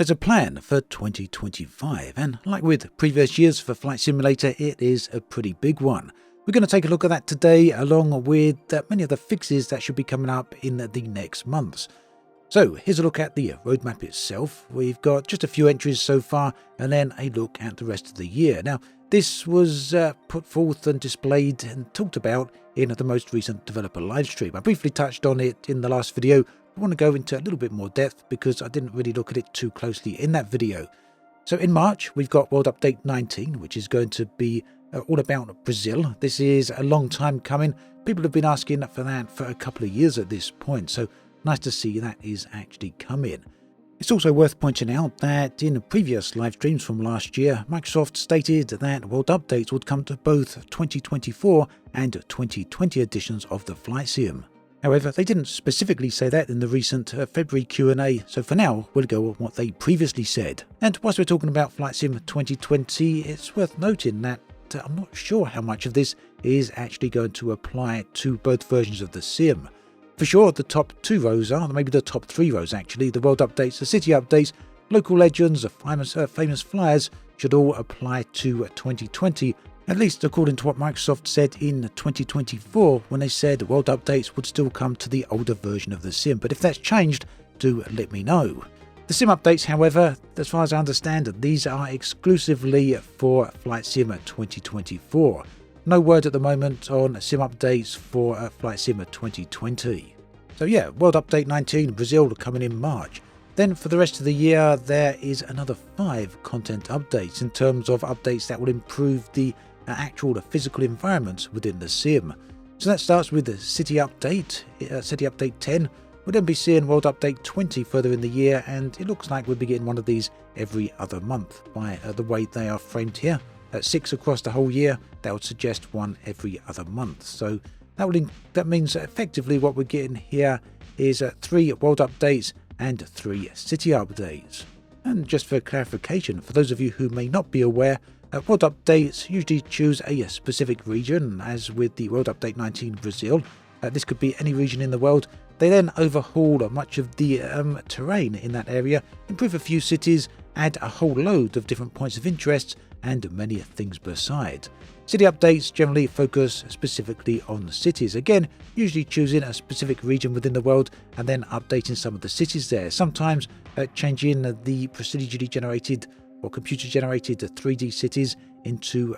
There's a plan for 2025, and like with previous years for Flight Simulator, it is a pretty big one. We're going to take a look at that today, along with many of the fixes that should be coming up in the next months. So here's a look at the roadmap itself. We've got just a few entries so far, and then a look at the rest of the year. Now, this was put forth and displayed and talked about in the most recent developer livestream. I briefly touched on it in the last video. I want to go into a little bit more depth because I didn't really look at it too closely in that video. So in March, we've got World Update 19, which is going to be all about Brazil. This is a long time coming. People have been asking for that for a couple of years at this point, so nice to see that is actually coming. It's also worth pointing out that in previous live streams from last year, Microsoft stated that World Updates would come to both 2024 and 2020 editions of the Flight Sim. However, they didn't specifically say that in the recent February Q&A, so for now, we'll go on what they previously said. And whilst we're talking about Flight Sim 2020, it's worth noting that I'm not sure how much of this is actually going to apply to both versions of the sim. For sure, the top two rows are, maybe the top three rows actually, the world updates, the city updates, local legends, famous flyers should all apply to 2020, at least according to what Microsoft said in 2024 when they said world updates would still come to the older version of the sim. But if that's changed, do let me know. The sim updates, however, as far as I understand, these are exclusively for Flight Sim 2024. No word at the moment on sim updates for Flight Sim 2020. So yeah, World Update 19, Brazil coming in March. Then for the rest of the year, there is another 5 content updates in terms of updates that will improve the actual physical environments within the sim. So that starts with the City Update, City Update 10. We'll then be seeing World Update 20 further in the year, and it looks like we'll be getting one of these every other month by the way they are framed here. At 6 across the whole year, that would suggest one every other month. So that means effectively what we're getting here is 3 world updates and 3 city updates. And just for clarification, for those of you who may not be aware, world updates usually choose a specific region, as with the World Update 19 Brazil. This could be any region in the world. They then overhaul much of the terrain in that area, improve a few cities, add a whole load of different points of interest, and many things beside. City updates generally focus specifically on cities, again usually choosing a specific region within the world and then updating some of the cities there, sometimes changing the procedurally generated or computer generated 3D cities into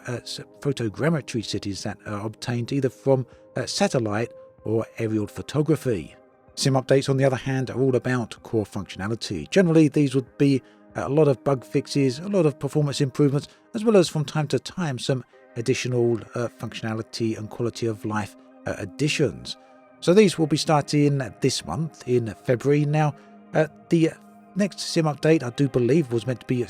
photogrammetry cities that are obtained either from satellite or aerial photography. Sim updates, on the other hand, are all about core functionality. Generally, these would be a lot of bug fixes, a lot of performance improvements, as well as from time to time some additional functionality and quality of life additions. So these will be starting this month in February. Now, the next sim update, I do believe, was meant to be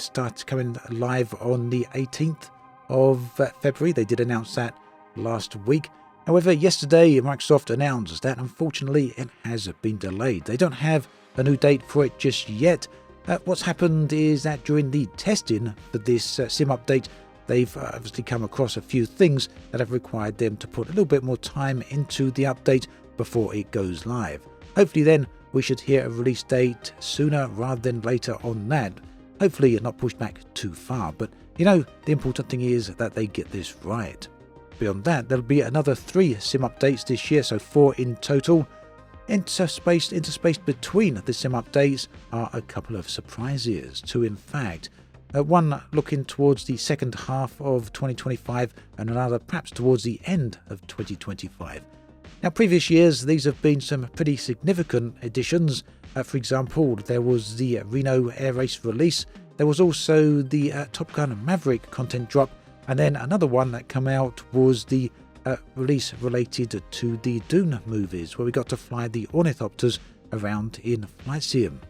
coming live on the 18th of February. They did announce that last week. However, yesterday Microsoft announced that unfortunately it has been delayed. They don't have a new date for it just yet. What's happened is that during the testing for this sim update, they've obviously come across a few things that have required them to put a little bit more time into the update before it goes live. Hopefully then we should hear a release date sooner rather than later on that. Hopefully not pushed back too far, but you know, the important thing is that they get this right. Beyond that, there'll be another 3 sim updates this year, so 4 in total. Interspaced between the sim updates are a couple of surprises, 2 in fact. One looking towards the second half of 2025 and another perhaps towards the end of 2025. Now, previous years, these have been some pretty significant additions. For example, there was the Reno Air Race release. There was also the Top Gun Maverick content drop. And then another one that came out was the release related to the Dune movies, where we got to fly the ornithopters around in Flight Sim.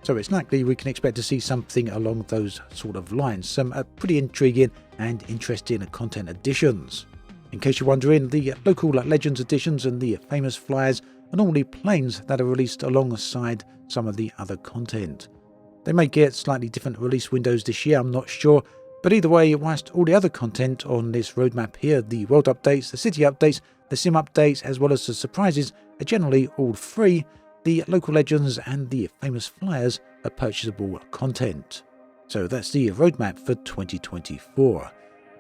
So it's likely we can expect to see something along those sort of lines, some pretty intriguing and interesting content additions. In case you're wondering, the local legends editions and the famous flyers are normally planes that are released alongside some of the other content. They may get slightly different release windows this year, I'm not sure. But either way, whilst all the other content on this roadmap here, the world updates, the city updates, the sim updates, as well as the surprises, are generally all free, the local legends and the famous flyers are purchasable content. So that's the roadmap for 2024.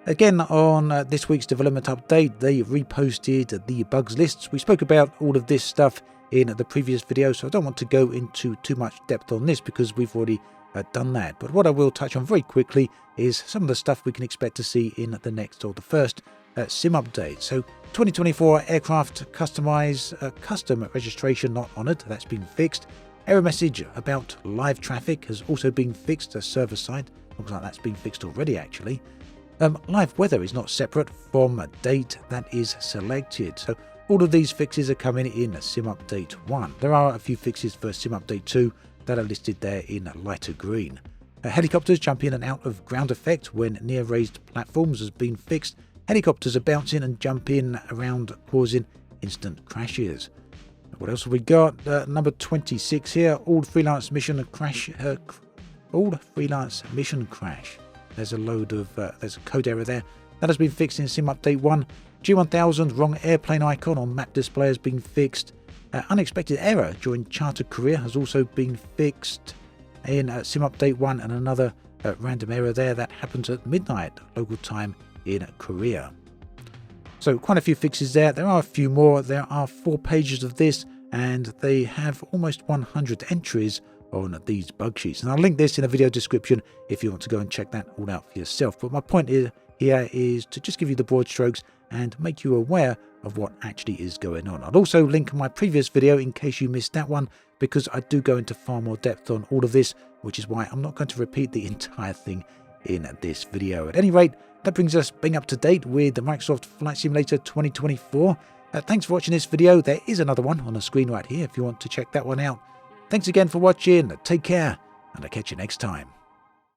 Again, on this week's development update, they reposted the bugs lists. We spoke about all of this stuff in the previous video, so I don't want to go into too much depth on this because we've already done that. But what I will touch on very quickly is some of the stuff we can expect to see in the next or the first sim update. So 2024 aircraft custom registration not honored, that's been fixed. Error message about live traffic has also been fixed server side. Looks like that's been fixed already actually. Live weather is not separate from a date that is selected. So all of these fixes are coming in Sim Update 1. There are a few fixes for Sim Update 2 that are listed there in lighter green. Helicopters jump in and out of ground effect when near raised platforms has been fixed. Helicopters are bouncing and jump in around, causing instant crashes. What else have we got? Number 26 here, all freelance mission crash. There's a load of, there's a code error there. That has been fixed in Sim Update 1. G1000 wrong airplane icon on map display has been fixed. Unexpected error during charter career has also been fixed in Sim Update 1, and another random error there that happens at midnight local time in Korea. So quite a few fixes there. There are a few more. There are 4 pages of this, and they have almost 100 entries on these bug sheets. And I'll link this in the video description if you want to go and check that all out for yourself. But my point here is to just give you the broad strokes and make you aware of what actually is going on. I'll also link my previous video in case you missed that one, because I do go into far more depth on all of this, which is why I'm not going to repeat the entire thing in this video. At any rate, that brings us being up to date with the Microsoft Flight Simulator 2024. Thanks for watching this video. There is another one on the screen right here if you want to check that one out. Thanks again for watching, take care, and I'll catch you next time.